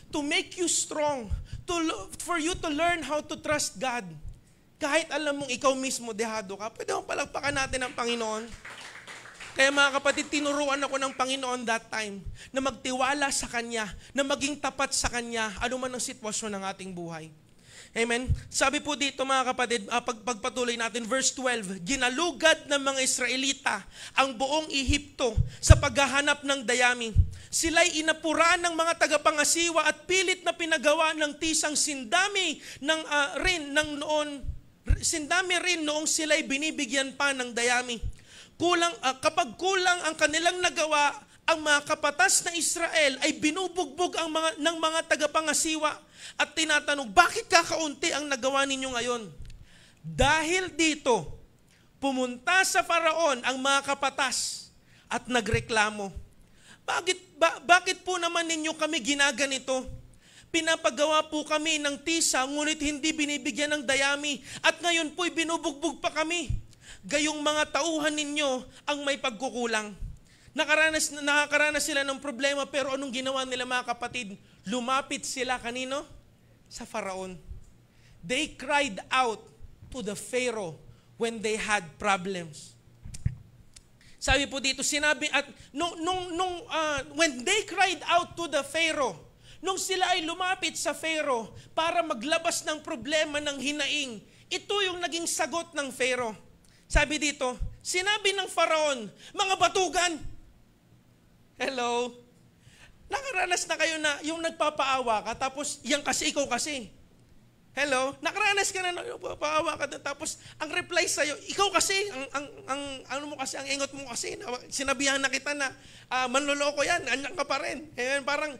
to make you strong, for you to learn how to trust God. Kahit alam mong ikaw mismo dehado ka, pwede mong palagpakan natin ang Panginoon. Kaya mga kapatid, tinuruan ako ng Panginoon that time na magtiwala sa Kanya, na maging tapat sa Kanya, ano man ang sitwasyon ng ating buhay. Amen? Sabi po dito mga kapatid, pagpatuloy natin, verse 12, ginalugad ng mga Israelita ang buong Ehipto sa paghahanap ng dayami. Sila'y inapura ng mga tagapangasiwa at pilit na pinagawa ng tisang sindami rin noong sila'y binibigyan pa ng dayami. Kapag kulang ang kanilang nagawa, ang mga kapatas na Israel ay binubugbog ng mga tagapangasiwa at tinatanong, bakit kakaunti ang nagawa ninyo ngayon? Dahil dito, pumunta sa Faraon ang mga kapatas at nagreklamo. Bakit po naman ninyo kami ginaganito? Pinapagawa po kami ng tisa, ngunit hindi binibigyan ng dayami, at ngayon po'y binubugbog pa kami. Gayong mga tauhan ninyo ang may pagkukulang. Nakakaranas sila ng problema, pero anong ginawa nila mga kapatid? Lumapit sila kanino? Sa Faraon. They cried out to the Pharaoh when they had problems. Sabi po dito, sinabi at when they cried out to the Pharaoh, nung sila ay lumapit sa Pharaoh para maglabas ng problema ng hinaing, ito yung naging sagot ng Pharaoh. Sabi dito, sinabi ng Faraon, mga batugan. Hello? Nakaranas na kayo na yung nagpapaawa ka, tapos yan kasi ikaw kasi. Hello? Nakaranas ka na nagpapaawa ka, tapos ang reply sa'yo, ikaw kasi, ang engot mo kasi, sinabihan na kita na manloloko yan, anyan ka pa rin. Parang,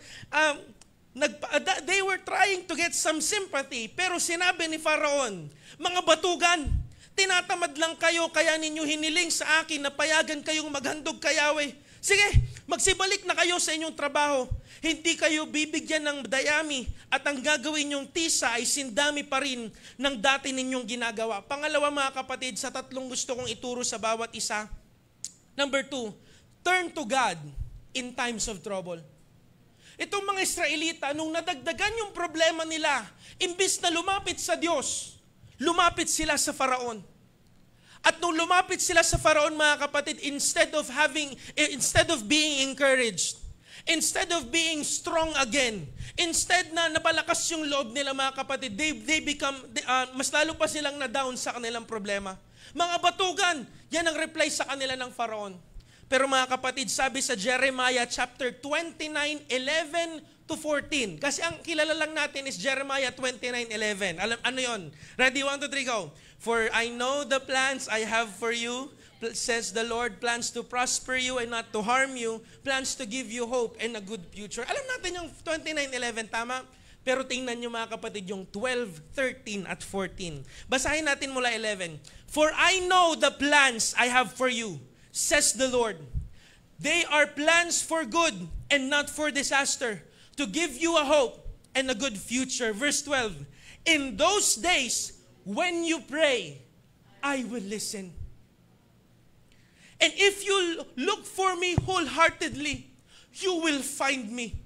they were trying to get some sympathy, pero sinabi ni Faraon, mga batugan, tinatamad lang kayo, kaya ninyo hiniling sa akin na payagan kayong maghandog kay Yahweh. Sige, magsibalik na kayo sa inyong trabaho. Hindi kayo bibigyan ng dayami at ang gagawin nyong tisa ay sindami pa rin ng dati ninyong ginagawa. Pangalawa mga kapatid, sa tatlong gusto kong ituro sa bawat isa. Number 2, turn to God in times of trouble. Itong mga Israelita, nung nadagdagan yung problema nila, imbis na lumapit sa Diyos, lumapit sila sa Faraon. At nung lumapit sila sa Faraon mga kapatid, instead of being encouraged, instead of being strong again, instead na napalakas yung loob nila mga kapatid, mas lalo pa silang na-down sa kanilang problema. Mga batugan, yan ang reply sa kanila ng Faraon. Pero mga kapatid, sabi sa Jeremiah chapter 29, 11 to 14. Kasi ang kilala lang natin is Jeremiah 29:11. Ano yon? Ready, 1, 2, 3, go. For I know the plans I have for you, says the Lord, plans to prosper you and not to harm you, plans to give you hope and a good future. Alam natin yung 29:11, tama? Pero tingnan nyo mga kapatid yung 12, 13 at 14. Basahin natin mula 11. For I know the plans I have for you, says the Lord. They are plans for good and not for disaster, to give you a hope and a good future. Verse 12. In those days, when you pray, I will listen. And if you look for me wholeheartedly, you will find me.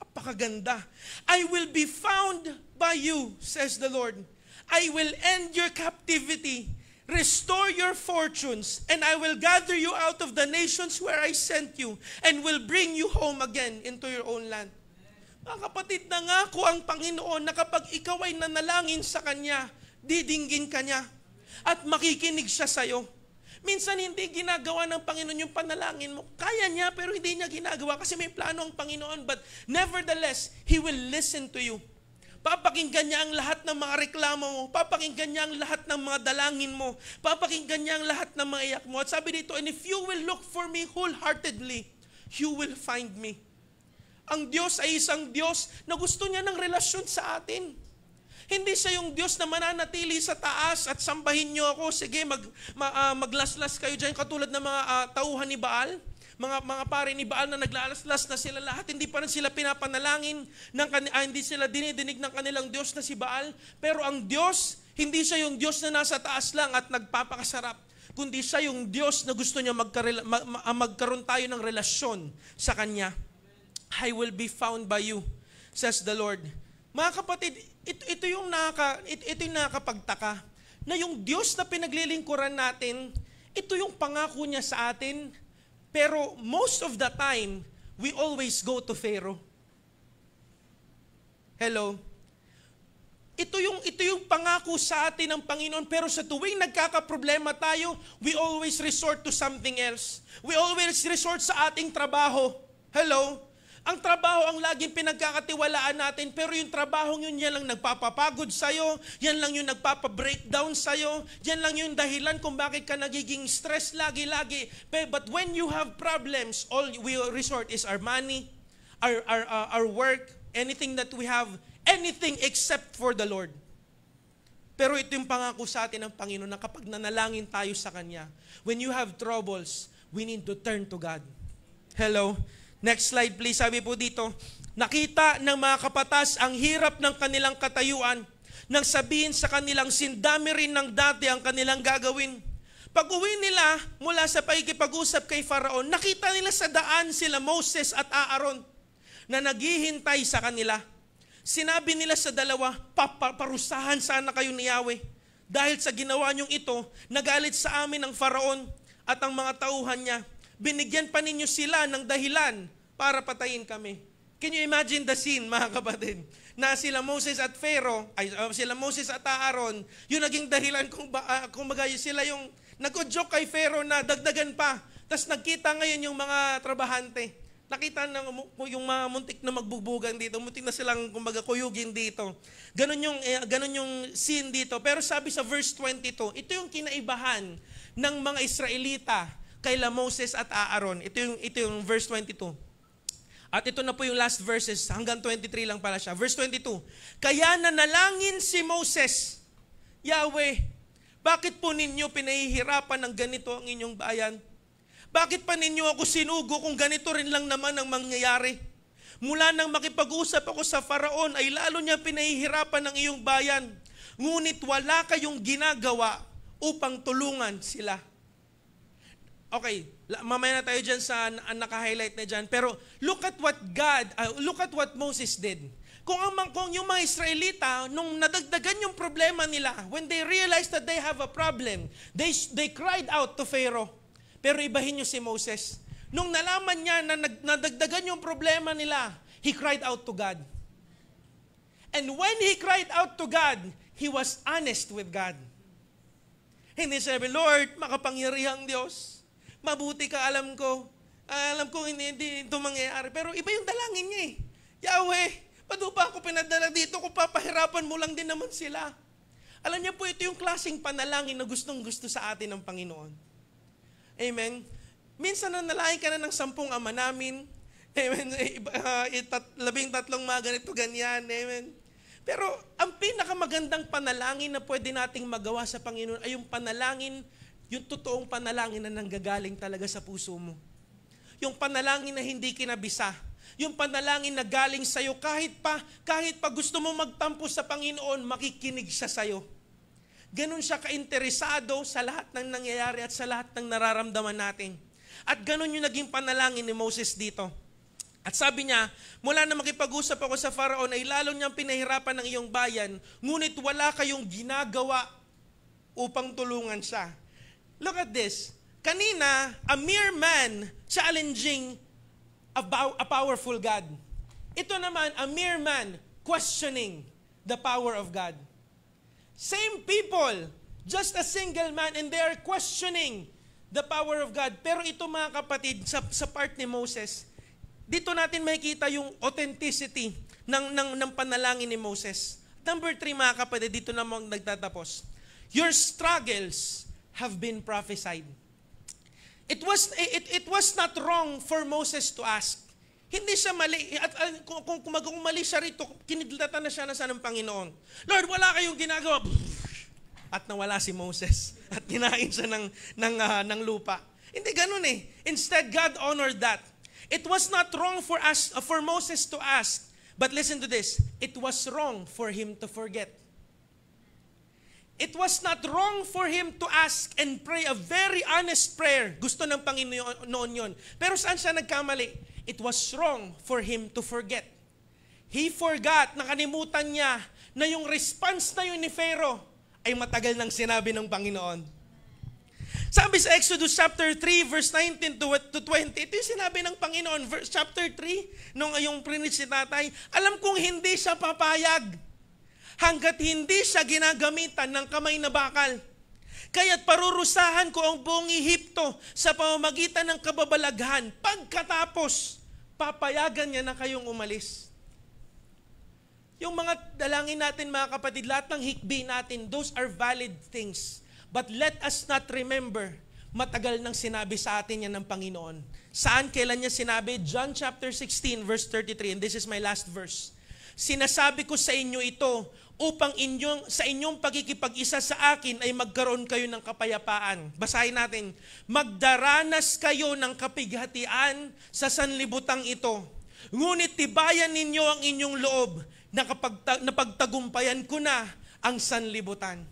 Apakaganda. I will be found by you, says the Lord. I will end your captivity, restore your fortunes, and I will gather you out of the nations where I sent you, and will bring you home again into your own land. Mga kapatid, nangako ang Panginoon na kapag ikaw ay nanalangin sa Kanya, didinggin ka niya at makikinig siya sa'yo. Minsan hindi ginagawa ng Panginoon yung panalangin mo. Kaya niya pero hindi niya ginagawa kasi may plano ang Panginoon. But nevertheless, He will listen to you. Papakinggan niya ang lahat ng mga reklamo mo. Papakinggan niya ang lahat ng mga dalangin mo. Papakinggan niya ang lahat ng mga iyak mo. At sabi dito, and if you will look for me wholeheartedly, you will find me. Ang Diyos ay isang Diyos na gusto niya ng relasyon sa atin. Hindi siya yung Diyos na mananatili sa taas at sambahin niyo ako. Sige, maglaslas kayo dyan katulad ng mga tauhan ni Baal. Mga pare ni Baal na naglalaslas na sila lahat, hindi pa rin sila pinapanalangin, hindi sila dinidinig ng kanilang Diyos na si Baal. Pero ang Diyos, hindi siya yung Diyos na nasa taas lang at nagpapakasarap, kundi siya yung Diyos na gusto niya magkaroon tayo ng relasyon sa Kanya. I will be found by you, says the Lord. Mga kapatid, ito yung nakakapagtaka, na yung Diyos na pinaglilingkuran natin, ito yung pangako niya sa atin. Pero most of the time, we always go to Pharaoh. Hello? Ito yung pangako sa atin ng Panginoon, pero sa tuwing nagkakaproblema tayo, we always resort to something else. We always resort sa ating trabaho. Hello? Ang trabaho ang laging pinagkakatiwalaan natin, pero yung trabaho yun, yan lang nagpapapagod sa'yo, yan lang yung nagpapabreakdown sa'yo, yan lang yung dahilan kung bakit ka nagiging stress lagi-lagi. But when you have problems, all we resort is our money, our work, anything that we have, anything except for the Lord. Pero ito yung pangako sa atin ng Panginoon na kapag nanalangin tayo sa Kanya, when you have troubles, we need to turn to God. Hello? Next slide please. Sabi po dito, nakita ng mga kapatas ang hirap ng kanilang katayuan nang sabihin sa kanilang sindami rin ng dati ang kanilang gagawin. Pag uwi nila mula sa pakikipag-usap kay Faraon, nakita nila sa daan sila Moses at Aaron na naghihintay sa kanila. Sinabi nila sa dalawa, parusahan sana kayo ni Yahweh. Dahil sa ginawa niyong ito, nagalit sa amin ang Faraon at ang mga tauhan niya. Binigyan pa ninyo sila ng dahilan para patayin kami. Can you imagine the scene, mga kapatid? Na sila Moses at Pharaoh, sila Moses at Aaron, yung naging dahilan kung bagay sila yung nag-joke kay Pharaoh na dagdagan pa. Tapos nagkita ngayon yung mga trabahante. Nakita na yung mga muntik na magbubugan dito, muntik na silang kumbaga kuyugin dito. Ganun yung scene dito. Pero sabi sa verse 22, ito yung kinaibahan ng mga Israelita kaila Moses at Aaron. Ito yung verse 22. At ito na po yung last verses, hanggang 23 lang pala siya. Verse 22, kaya nanalangin si Moses, Yahweh, bakit po ninyo pinahihirapan ng ganito ang inyong bayan? Bakit pa ninyo ako sinugo kung ganito rin lang naman ang mangyayari? Mula nang makipag-usap ako sa Faraon ay lalo niya pinahihirapan ng iyong bayan. Ngunit wala kayong ginagawa upang tulungan sila. Okay, mamaya na tayo dyan sa naka-highlight na dyan. Pero look at what Moses did. Kung yung mga Israelita, nung nadagdagan yung problema nila, when they realized that they have a problem, they cried out to Pharaoh. Pero ibahin nyo si Moses. Nung nalaman niya na nadagdagan yung problema nila, he cried out to God. And when he cried out to God, he was honest with God. Hindi sabi, Lord, makapangyarihang Diyos, mabuti ka, alam ko hindi ito mangyayari. Pero iba yung dalangin niya eh. Yahweh, ba't ba ako pinadala dito kung papahirapan mo lang din naman sila? Alam niya po, ito yung klaseng panalangin na gustong-gusto sa atin ng Panginoon. Amen? Minsan nanalangin ka na ng 10 ama namin. Amen? 13 mga ganito, ganyan. Amen? Pero ang pinakamagandang panalangin na pwede nating magawa sa Panginoon ay yung panalangin, yung totoong panalangin na nanggagaling talaga sa puso mo. Yung panalangin na hindi kinabisa. Yung panalangin na galing sa'yo kahit pa gusto mo magtampo sa Panginoon, makikinig siya sa'yo. Ganon siya kainteresado sa lahat ng nangyayari at sa lahat ng nararamdaman natin. At ganon yung naging panalangin ni Moses dito. At sabi niya, mula na makipag-usap ako sa Faraon ay lalo niyang pinahirapan ng iyong bayan, ngunit wala kayong ginagawa upang tulungan siya. Look at this. Kanina, a mere man challenging a powerful God. Ito naman, a mere man questioning the power of God. Same people, just a single man, and they are questioning the power of God. Pero ito mga kapatid, sa part ni Moses, dito natin makikita yung authenticity ng panalangin ni Moses. Number 3 mga kapatid, dito na mo nagtatapos. Your struggles have been prophesied. It was not wrong for Moses to ask. Hindi siya mali. At kung mali siya rito, kinidlatan na siya ng Panginoon. Lord, wala kayong ginagawa. At nawala si Moses. At kinain siya ng lupa. Hindi ganun eh. Instead, God honored that. It was not wrong for Moses to ask. But listen to this. It was wrong for him to forget. It was not wrong for him to ask and pray a very honest prayer. Gusto ng Panginoon yun. Pero saan siya nagkamali? It was wrong for him to forget. He forgot, nakalimutan niya na yung response na yun ni Pharaoh ay matagal nang sinabi ng Panginoon. Sabi sa Exodus chapter 3 verse 19 to 20, ito yung sinabi ng Panginoon. Chapter 3, nung yung preach si tatay, alam kong hindi siya papayag hanggat hindi siya ginagamitan ng kamay na bakal. Kaya't parurusahan ko ang buong Ehipto sa pamamagitan ng kababalaghan. Pagkatapos, papayagan niya na kayong umalis. Yung mga dalangin natin mga kapatid, lahat ng hikbi natin, those are valid things. But let us not remember, matagal nang sinabi sa atin yan ng Panginoon. Saan, kailan niya sinabi? John chapter 16 verse 33, and this is my last verse. Sinasabi ko sa inyo ito, upang sa inyong pagkikipag-isa sa akin ay magkaroon kayo ng kapayapaan. Basahin natin. Magdaranas kayo ng kapighatian sa sanlibutang ito. Ngunit tibayan ninyo ang inyong loob na pagtagumpayan ko na ang sanlibutan.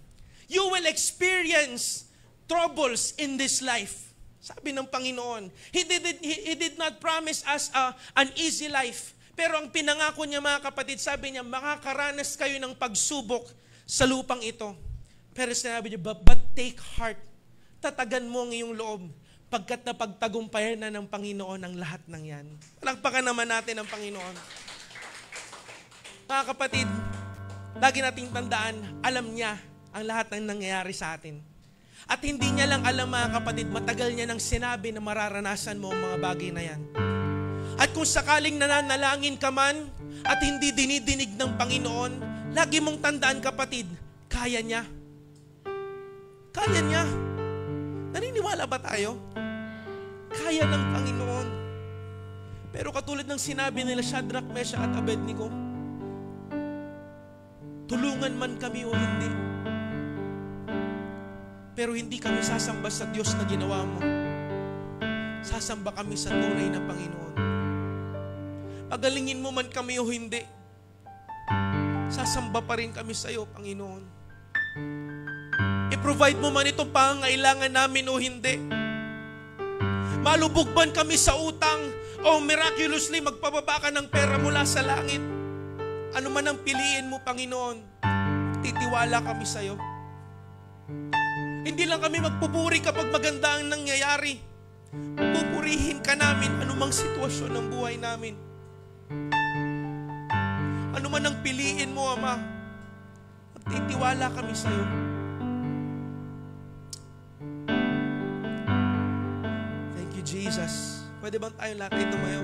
You will experience troubles in this life. Sabi ng Panginoon. He did not promise us an easy life. Pero ang pinangako niya mga kapatid, sabi niya, makakaranas kayo ng pagsubok sa lupang ito. Pero sinabi niya, but take heart. Tatagan mo ang iyong loob pagkat napagtagumpayan na ng Panginoon ang lahat ng yan. Palakpakan naman natin ang Panginoon. Mga kapatid, lagi nating tandaan, alam niya ang lahat ng nangyayari sa atin. At hindi niya lang alam mga kapatid, matagal niya nang sinabi na mararanasan mo ang mga bagay na yan. At kung sakaling nananalangin ka man at hindi dinidinig ng Panginoon, lagi mong tandaan kapatid, kaya niya. Kaya niya. Naniniwala ba tayo? Kaya ng Panginoon. Pero katulad ng sinabi nila Shadrach, Meshach at Abednego, tulungan man kami o hindi, pero hindi kami sasamba sa Diyos na ginawa mo. Sasamba kami sa tunay na Panginoon. Pagalingin mo man kami o hindi, sasamba pa rin kami sa iyo, Panginoon. I-provide mo man itong pangangailangan namin o hindi. Malubog man kami sa utang o miraculously magpababa ka ng pera mula sa langit. Ano man ang piliin mo, Panginoon, titiwala kami sa iyo. Hindi lang kami magpupuri kapag maganda ang nangyayari. Pupurihin ka namin anumang sitwasyon ng buhay namin. Ano man ang piliin mo, Ama, magtitiwala kami sa iyo. Thank you, Jesus. Pwede bang tayong lahat ay tumayo?